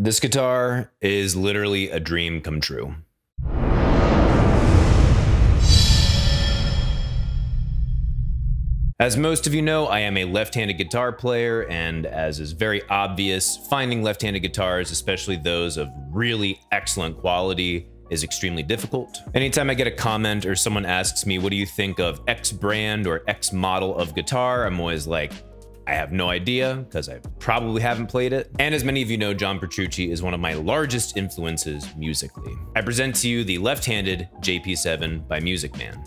This guitar is literally a dream come true. As most of you know, I am a left-handed guitar player, and as is very obvious, finding left-handed guitars, especially those of really excellent quality, is extremely difficult. Anytime I get a comment or someone asks me, what do you think of X brand or X model of guitar? I'm always like, I have no idea, because I probably haven't played it. And as many of you know, John Petrucci is one of my largest influences musically. I present to you the left-handed JP7 by Music Man.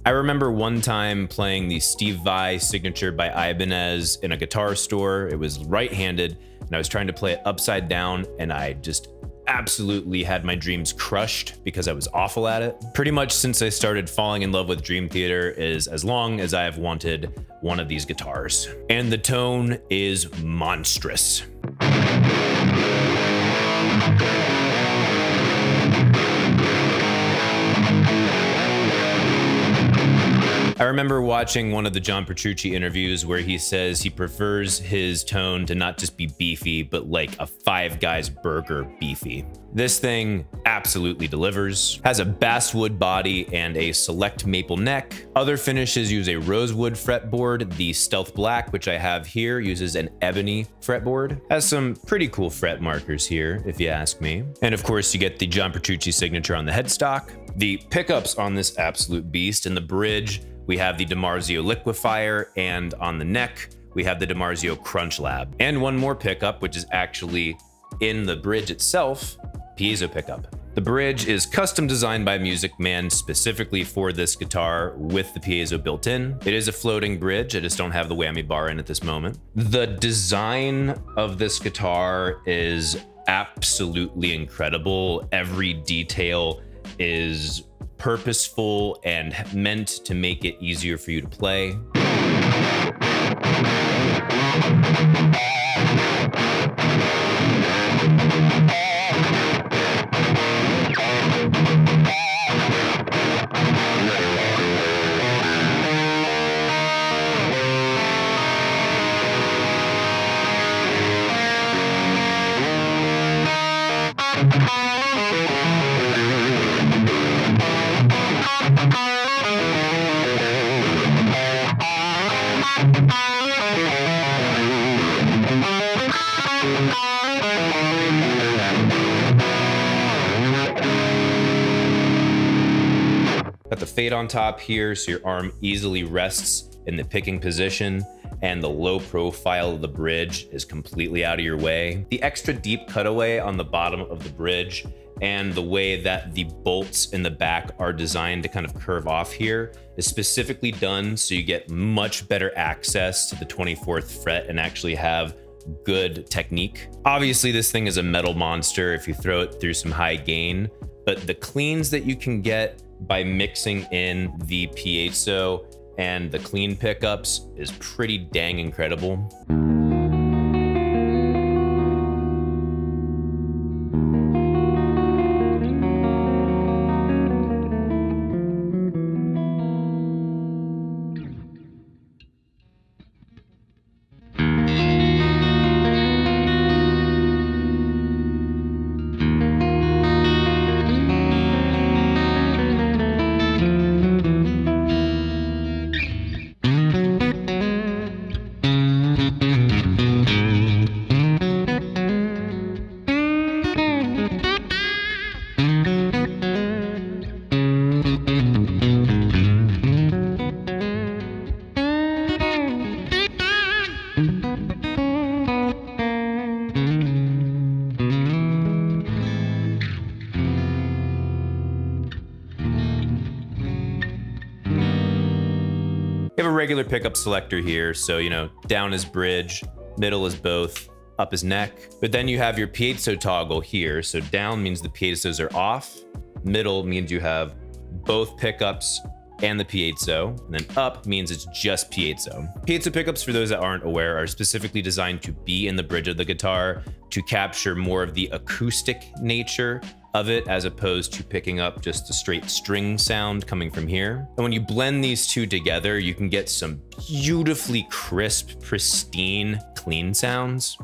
I remember one time playing the Steve Vai signature by Ibanez in a guitar store. It was right-handed, and I was trying to play it upside down, and I just absolutely had my dreams crushed because I was awful at it. Pretty much since I started falling in love with Dream Theater is as long as I have wanted one of these guitars. And the tone is monstrous. I remember watching one of the John Petrucci interviews where he says he prefers his tone to not just be beefy, but like a Five Guys burger beefy. This thing absolutely delivers. Has a basswood body and a select maple neck. Other finishes use a rosewood fretboard. The Stealth Black, which I have here, uses an ebony fretboard. Has some pretty cool fret markers here, if you ask me. And of course, you get the John Petrucci signature on the headstock. The pickups on this absolute beast. In the bridge, we have the DiMarzio Liquefier, and on the neck, we have the DiMarzio Crunch Lab. And one more pickup, which is actually in the bridge itself, piezo pickup. The bridge is custom designed by Music Man specifically for this guitar with the piezo built in. It is a floating bridge, I just don't have the whammy bar in at this moment. The design of this guitar is absolutely incredible. Every detail is purposeful and meant to make it easier for you to play. Got the fade on top here, so your arm easily rests in the picking position, and the low profile of the bridge is completely out of your way. The extra deep cutaway on the bottom of the bridge and the way that the bolts in the back are designed to kind of curve off here is specifically done so you get much better access to the 24th fret and actually have good technique. Obviously, this thing is a metal monster if you throw it through some high gain, but the cleans that you can get by mixing in the piezo and the clean pickups is pretty dang incredible. You have a regular pickup selector here, so down is bridge, middle is both, up is neck. But then you have your piezo toggle here. So down means the piezos are off, middle means you have both pickups and the piezo, and then up means it's just piezo. Piezo pickups, for those that aren't aware, are specifically designed to be in the bridge of the guitar to capture more of the acoustic nature of it, as opposed to picking up just the straight string sound coming from here. And when you blend these two together, you can get some beautifully crisp, pristine, clean sounds.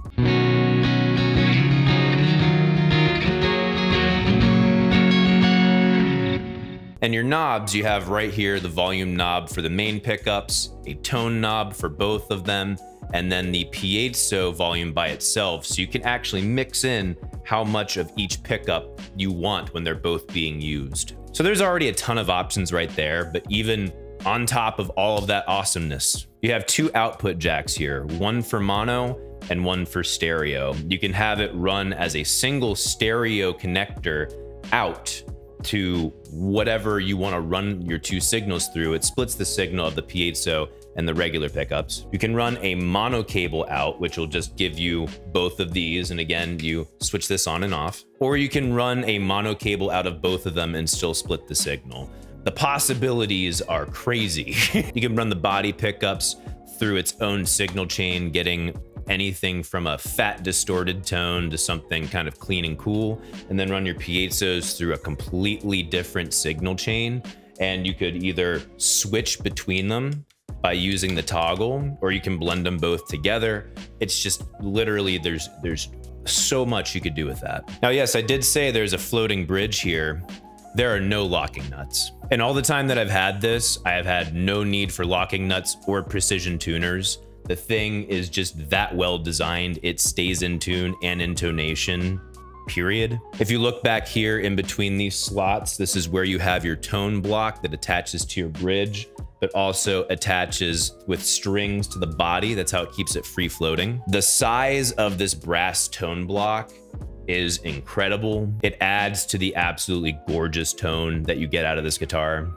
And your knobs, you have right here the volume knob for the main pickups, a tone knob for both of them, and then the piezo volume by itself. So you can actually mix in how much of each pickup you want when they're both being used. So there's already a ton of options right there, but even on top of all of that awesomeness, you have two output jacks here, one for mono and one for stereo. You can have it run as a single stereo connector out to whatever you want to run your two signals through. It splits the signal of the piezo and the regular pickups. You can run a mono cable out, which will just give you both of these. And again, you switch this on and off, or you can run a mono cable out of both of them and still split the signal. The possibilities are crazy. You can run the body pickups through its own signal chain, getting anything from a fat distorted tone to something kind of clean and cool, and then run your piezos through a completely different signal chain. And you could either switch between them by using the toggle, or you can blend them both together. It's just literally, there's so much you could do with that. Now, yes, I did say there's a floating bridge here. There are no locking nuts. And all the time that I've had this, I have had no need for locking nuts or precision tuners. The thing is just that well designed. It stays in tune and intonation, period. If you look back here in between these slots, this is where you have your tone block that attaches to your bridge, but also attaches with strings to the body. That's how it keeps it free floating. The size of this brass tone block is incredible. It adds to the absolutely gorgeous tone that you get out of this guitar.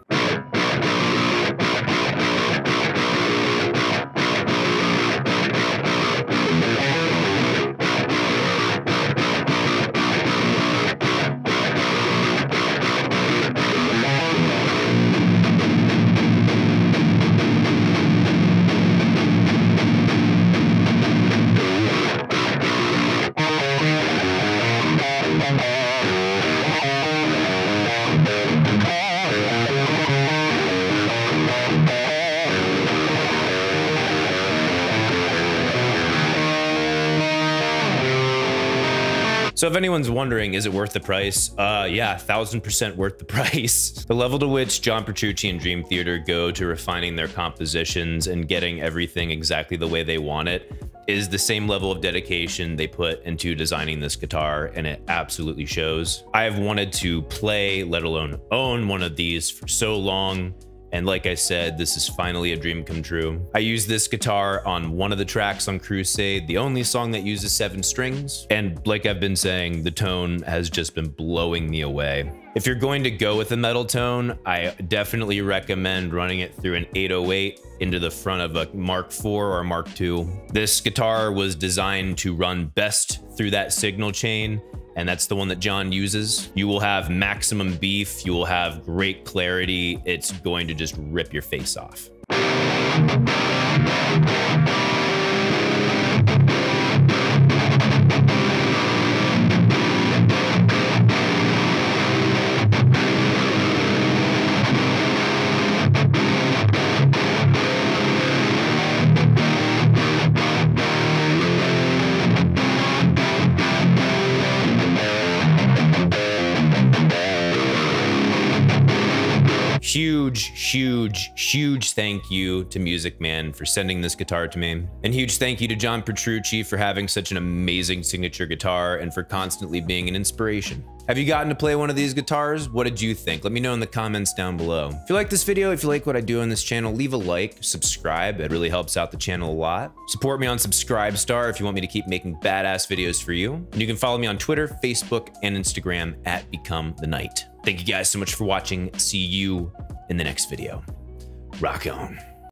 So if anyone's wondering, is it worth the price? Yeah, 1000% worth the price. The level to which John Petrucci and Dream Theater go to refining their compositions and getting everything exactly the way they want it is the same level of dedication they put into designing this guitar, and it absolutely shows. I've wanted to play, let alone own one of these for so long. And like I said, this is finally a dream come true. I used this guitar on one of the tracks on Crusade, the only song that uses 7 strings. And like I've been saying, the tone has just been blowing me away. If you're going to go with a metal tone, I definitely recommend running it through an 808 into the front of a Mark IV or Mark II. This guitar was designed to run best through that signal chain, and that's the one that John uses. You will have maximum beef, you will have great clarity. It's going to just rip your face off. Huge thank you to Music Man for sending this guitar to me. And huge thank you to John Petrucci for having such an amazing signature guitar and for constantly being an inspiration. Have you gotten to play one of these guitars? What did you think? Let me know in the comments down below. If you like this video, if you like what I do on this channel, leave a like, subscribe. It really helps out the channel a lot. Support me on Subscribestar if you want me to keep making badass videos for you. And you can follow me on Twitter, Facebook, and Instagram at Become the Knight. Thank you guys so much for watching. See you in the next video. Rock on.